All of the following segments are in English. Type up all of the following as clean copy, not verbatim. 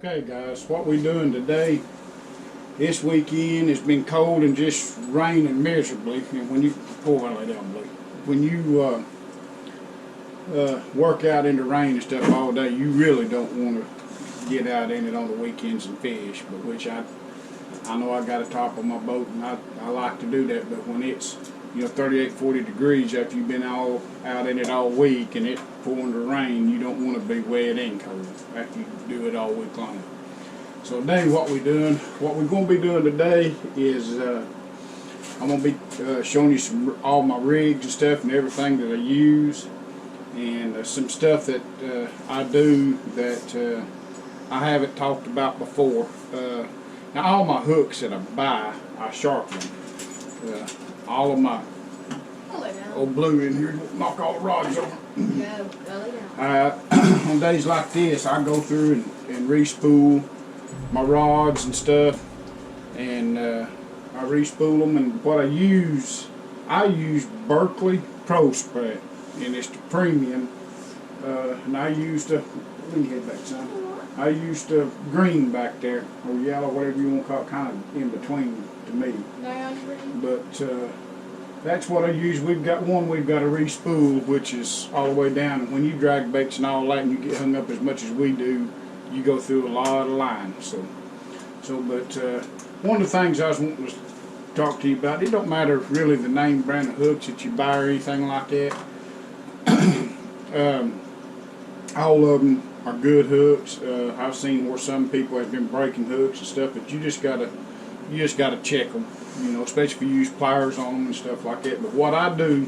Okay guys, what we're doing today, this weekend it's been cold and just raining miserably, and when you, lay down, Blue. When you work out in the rain and stuff all day, you really don't want to get out in it on the weekends and fish, but which I know I got a top on my boat and I like to do that, but when it's 38, 40 degrees after you've been all out in it all week and it pouring the rain, you don't want to be wet and cold after you do it all week long. So today what we're going to be doing today is I'm going to be showing you all my rigs and stuff and everything that I use, and some stuff that I do that I haven't talked about before. Now all my hooks that I buy, I sharpen them. All of my old Blue in here, knock all the rods over. No, lay down. On days like this, I go through and re-spool my rods and stuff, and I re-spool them. And what I use Berkeley Pro Spray, and it's the premium. And I used let me head back, son. I used green back there, or yellow, whatever you want to call it, kind of in between to me. But that's what I use. We've got a re-spool, which is all the way down. And when you drag baits and all that, and you get hung up as much as we do, you go through a lot of lines. But one of the things I was wanting to talk to you about, it don't matter really the name brand of hooks that you buy or anything like that. All of them are good hooks. I've seen where some people have been breaking hooks and stuff, but you just gotta check them, especially if you use pliers on them and stuff like that. But what I do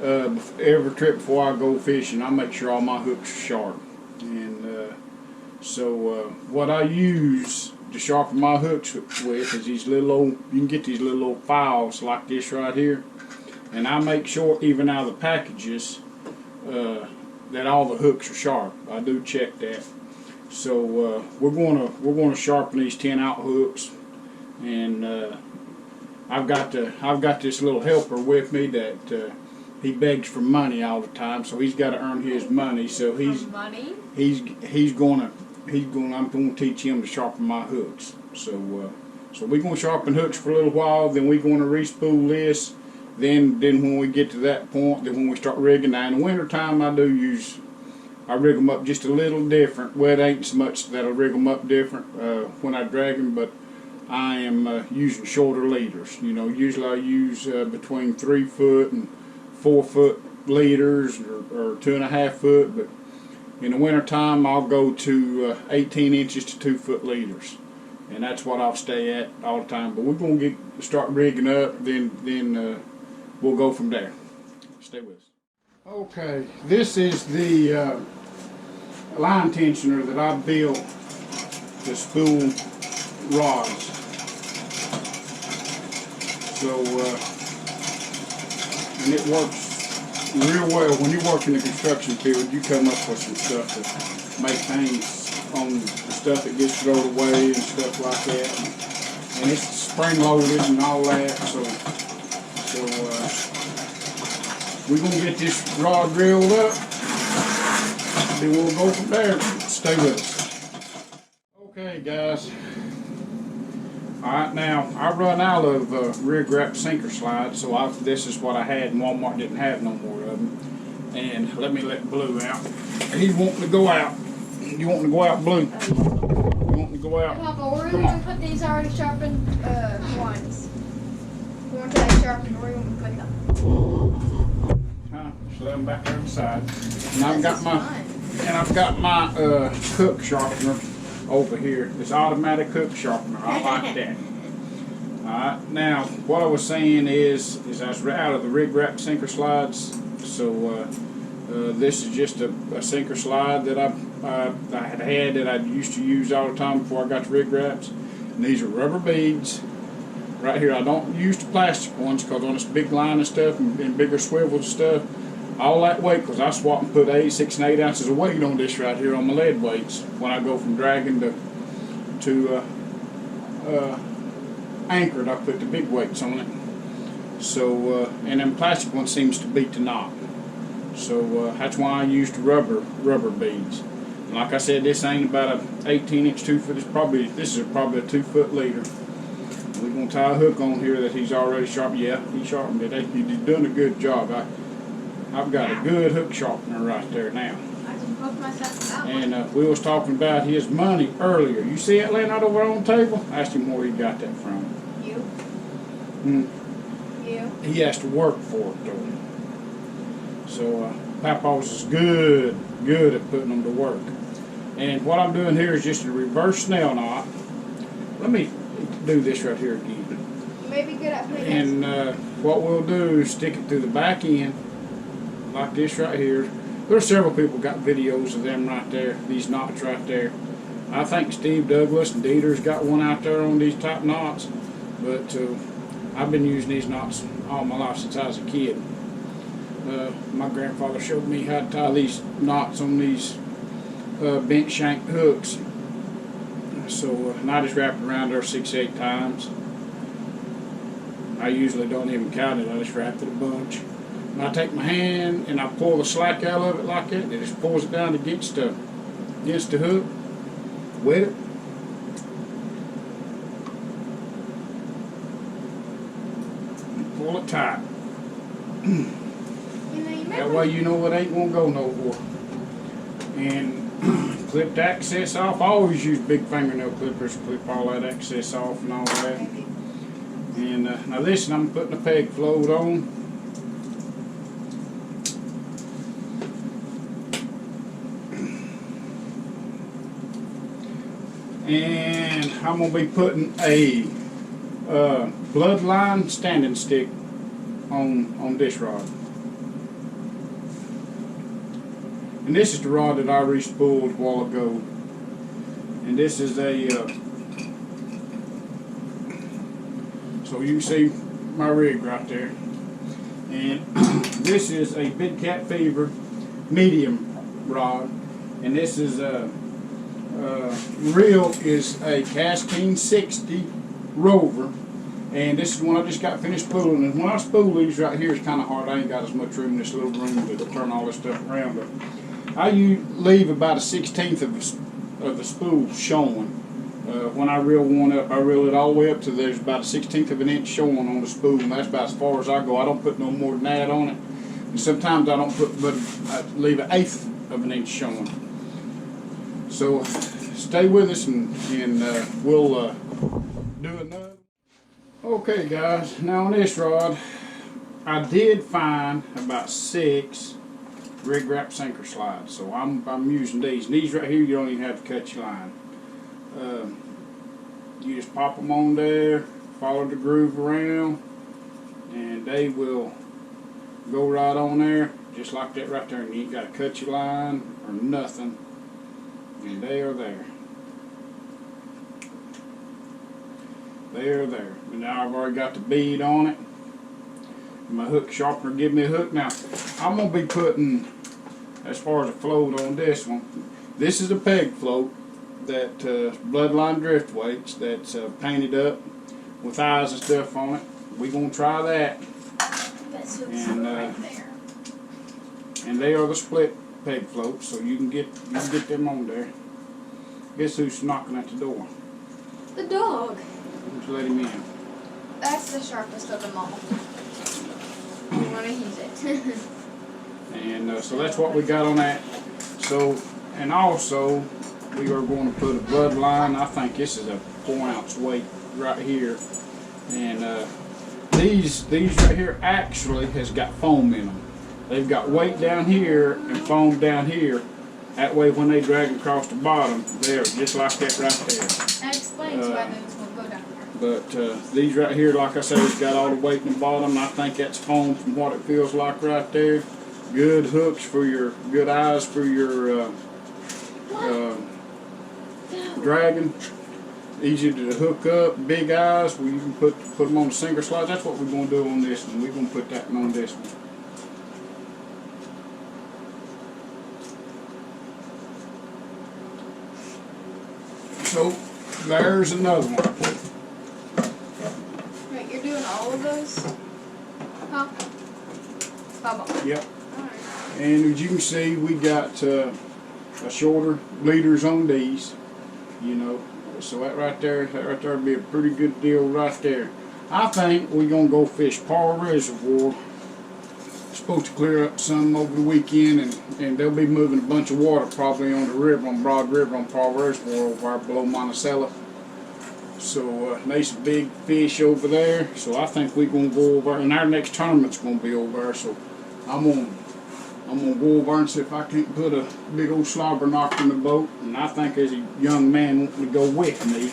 every trip before I go fishing, I make sure all my hooks are sharp. And so what I use to sharpen my hooks with is these little old, you can get these little old files like this right here, and I make sure even out of the packages that all the hooks are sharp. I do check that. So we're gonna sharpen these 10-out hooks, and I've got this little helper with me that he begs for money all the time, so he's got to earn his money. So I'm gonna teach him to sharpen my hooks. So we're gonna sharpen hooks for a little while, then we're gonna re-spool this. Then when we get to that point, then when we start rigging, now in the winter time I rig them up just a little different. Well, it ain't so much that I rig them up different when I drag them, but I am using shorter leaders. Usually I use between 3 foot and 4 foot leaders, or 2.5 foot, but in the winter time I'll go to 18 inches to 2 foot leaders, and that's what I'll stay at all the time. But we're going to start rigging up, then we'll go from there. Stay with us. Okay, this is the line tensioner that I built to spool rods. So, and it works real well. When you work in the construction field, you come up with some stuff to make things on the stuff that gets thrown away and stuff like that. And it's spring loaded and all that. So we're going to get this rod drilled up, then we'll go from there. Stay with us. Okay guys, alright, now I run out of rig wrap sinker slides, so this is what I had, and Walmart didn't have no more of them. And let me let Blue out. He's wanting to go out. You wanting to go out, Blue? You wanting to go out? Papa, we're going to put these already sharpened ones. We want to sharpen, where are we going to put them? Just let them back there beside. And I've got my hook sharpener over here. This automatic hook sharpener. I like that. Alright, now what I was saying is I was out of the rig wrap sinker slides. So this is just a sinker slide that I had that I used to use all the time before I got the rig wraps. And these are rubber beads. Right here, I don't use the plastic ones because on this big line and stuff and bigger swivels and stuff, all that weight, because I swap and put 6 and 8 ounces of weight on this right here on my lead weights when I go from dragging to anchored. I put the big weights on it. So and then plastic one seems to beat the knot. So that's why I used rubber beads. Like I said, this ain't about a 18-inch 2-foot. This is probably a 2-foot leader. We're gonna tie a hook on here that he's already sharpened. Yeah, he sharpened it. He's done a good job. I've got a good hook sharpener right there now. I can hook myself out. And we was talking about his money earlier. You see that laying out over on the table? I asked him where he got that from. You. Hmm. You. He has to work for it though. So Papa's is good at putting them to work. And what I'm doing here is just a reverse snell knot. Let me do this right here again. You may be good at putting And what we'll do is stick it through the back end, like this right here. There's several people got videos of them right there, these knots right there. I think Steve Douglas and Dieter's got one out there on these type knots. But I've been using these knots all my life since I was a kid. My grandfather showed me how to tie these knots on these bent shank hooks. So and I just wrap it around there 6-8 times. I usually don't even count it, I just wrap it a bunch. And I take my hand and I pull the slack out of it like that, and it just pulls it down against the hook, wet it. And pull it tight. That way you know it ain't gonna go nowhere. And clip the excess off. I always use big fingernail clippers to clip all that excess off and all that. And now listen, I'm putting a peg float on. And I'm going to be putting a bloodline standing stick on this rod. And this is the rod that I re-spooled a while ago. And this is a, so you can see my rig right there. And this is a Big Cat Fever medium rod. And this is a, reel is a Casking 60 Rover. And this is one I just got finished spooling. And when I spool these right here, it's kind of hard. I ain't got as much room in this little room to turn all this stuff around. But I leave about a 1/16 of the spool showing. When I reel one up, I reel it all the way up to there's about a 1/16 of an inch showing on the spool, and that's about as far as I go. I don't put no more than that on it. And sometimes I don't put, but I leave an 1/8 of an inch showing. So stay with us, and we'll do another. Okay, guys. Now on this rod, I did find about 6 rig wrap sinker slides, so I'm using these. And these right here, you don't even have to cut your line. You just pop them on there, follow the groove around, and they will go right on there, just like that right there. And you ain't got to cut your line or nothing, and they are there. They are there. And now I've already got the bead on it. My hook sharpener give me a hook. Now I'm gonna be putting, as far as a float on this one, this is a peg float that Bloodline drift weights that's painted up with eyes and stuff on it. We're gonna try that. And right there. And they are the split peg floats, so you can get them on there. Guess who's knocking at the door? The dog. Let's let him in. That's the sharpest of them all. You want to use it. And so that's what we got on that. So, and also we are going to put a Bloodline. I think this is a 4-ounce weight right here. And these right here actually has got foam in them. They've got weight down here and foam down here. That way when they drag across the bottom, they're just like that right there. That explains why those will go down there. But these right here, like I said, it's got all the weight in the bottom. I think that's foam from what it feels like right there. Good hooks for your, good eyes for your dragging. Easy to hook up, big eyes. We can put them on the sinker slides. That's what we're going to do on this one. We're going to put that one on this one. So there's another one. Wait, you're doing all of those? Huh? Bubble. Yep. Alright. And as you can see, we got shorter leaders on these, you know. So that right there would be a pretty good deal right there. I think we're gonna go fish Paul Reservoir. Supposed to clear up some over the weekend, and they'll be moving a bunch of water probably on the river, on Broad River, on Paul Reservoir over there below Monticello. So there's some big fish over there. So I think we're gonna go over, and our next tournament's gonna be over there. So I'm gonna go over and see if I can't put a big old slobber knocker in the boat. And I think there's a young man wanting to go with me,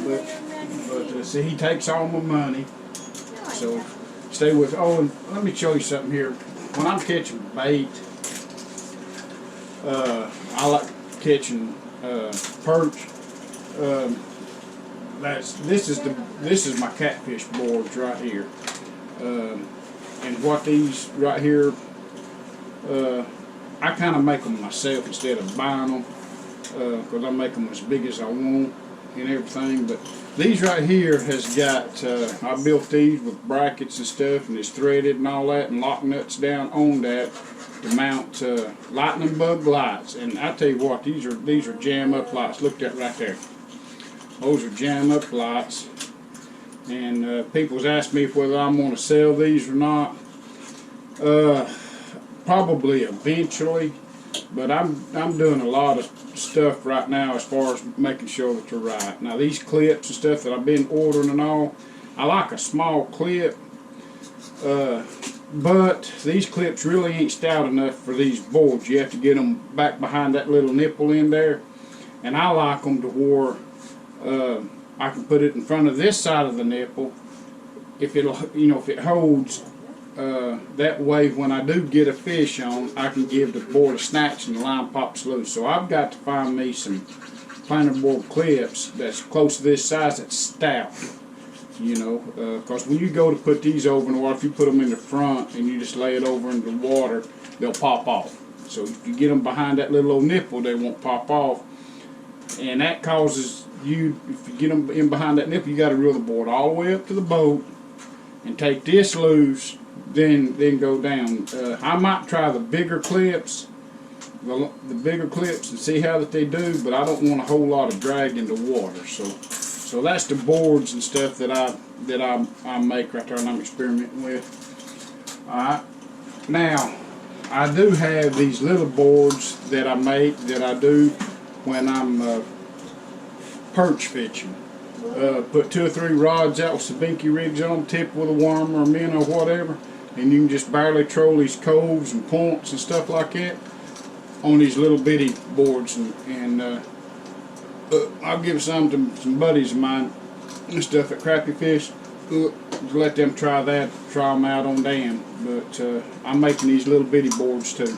but see, he takes all my money. So stay with. Oh, and let me show you something here. When I'm catching bait, I like catching perch. This is my catfish boards right here, and what these right here, I kind of make them myself instead of buying them, because I make them as big as I want and everything. But these right here has got, I built these with brackets and stuff, and it's threaded and all that, and lock nuts down on that to mount lightning bug lights. And I tell you what, these are jam up lights. Look at that right there. Those are jam up lights, and people's asked me whether I'm going to sell these or not. Probably eventually, but I'm doing a lot of stuff right now as far as making sure that they're right. Now these clips and stuff that I've been ordering and all, I like a small clip, but these clips really ain't stout enough for these boards. You have to get them back behind that little nipple in there, and I like them to where I can put it in front of this side of the nipple if it holds. That way, when I do get a fish on, I can give the board a snatch and the line pops loose. So I've got to find me some planer board clips that's close to this size that's stout. You know, because when you go to put these over in the water, if you put them in the front and you just lay it over in the water, they'll pop off. So if you get them behind that little old nipple, they won't pop off. And that causes you, if you get them in behind that nipple, you got to reel the board all the way up to the boat and take this loose, then go down. I might try the bigger clips, the bigger clips, and see how that they do, but I don't want a whole lot of drag in the water. So that's the boards and stuff that I make right there, and I'm experimenting with. All right. Now I do have these little boards that I make that I do when I'm perch fishing. Put 2 or 3 rods out with sabinky rigs on them, tip with a worm or a minnow or whatever, and you can just barely troll these coves and points and stuff like that on these little bitty boards. And I'll give some to some buddies of mine and stuff at Crappie Fish. Let them try that, try them out on them. But I'm making these little bitty boards too.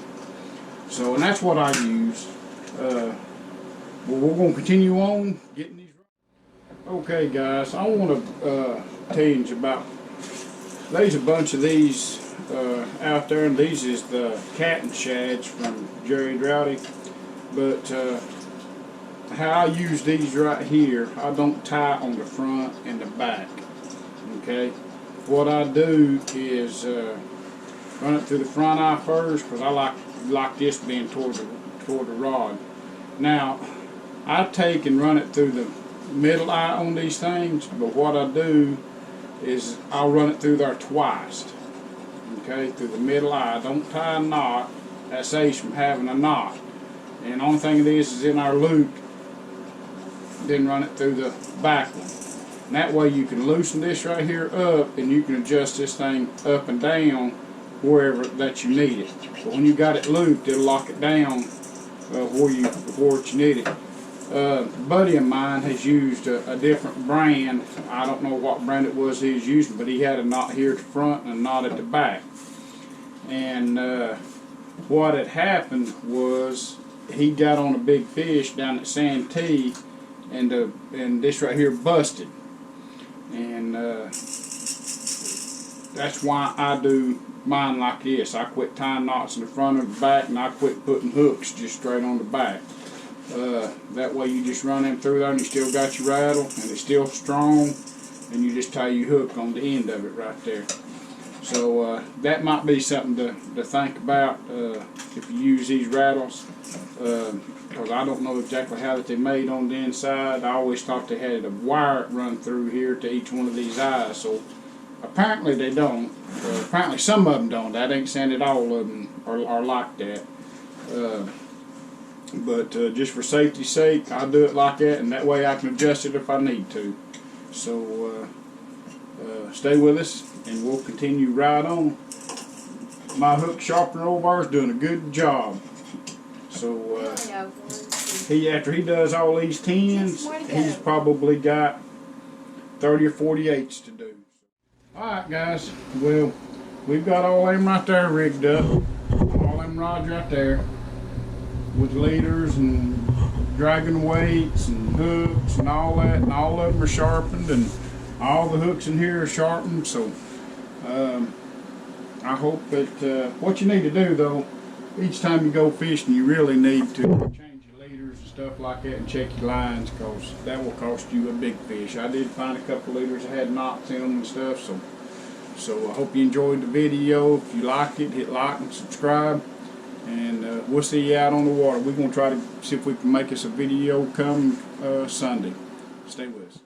So, and that's what I use. Well, we're going to continue on getting these. Okay, guys, I want to tell you about. There's a bunch of these out there, and these is the cat and shads from Jerry Droughty. But how I use these right here, I don't tie on the front and the back. Okay, what I do is run it through the front eye first, because I like this being toward the rod. Now I take and run it through the middle eye on these things, but what I do is I'll run it through there twice. Okay, through the middle eye. I don't tie a knot. That saves from having a knot. And the only thing it is in our loop, then run it through the back one. And that way you can loosen this right here up, and you can adjust this thing up and down wherever that you need it. But when you got it looped, it'll lock it down where you need it. A buddy of mine has used a different brand. I don't know what brand it was he was using, but he had a knot here at the front and a knot at the back. And what had happened was he got on a big fish down at Santee, and this right here busted. And that's why I do mine like this. I quit tying knots in the front and the back, and I quit putting hooks just straight on the back. That way you just run them through there and you still got your rattle and it's still strong, and you just tie your hook on the end of it right there. So that might be something to think about if you use these rattles. Because I don't know exactly how that they made on the inside. I always thought they had a wire run through here to each one of these eyes. So apparently they don't. Apparently some of them don't. That ain't saying that all of them are like that. But just for safety's sake, I'll do it like that, and that way I can adjust it if I need to. So stay with us, and we'll continue right on. My hook sharpener over there is doing a good job. So after he does all these 10s, he's probably got 30 or 48s to do. Alright guys, well, we've got all them right there rigged up. All them rods right there with leaders and dragging weights and hooks and all that, and all of them are sharpened, and all the hooks in here are sharpened. So I hope that what you need to do though, each time you go fishing, you really need to change your leaders and stuff like that and check your lines, because that will cost you a big fish. I did find a couple of leaders that had knots in them and stuff. So I hope you enjoyed the video. If you liked it, hit like and subscribe, and we'll see you out on the water. We're going to try to see if we can make us a video come Sunday. Stay with us.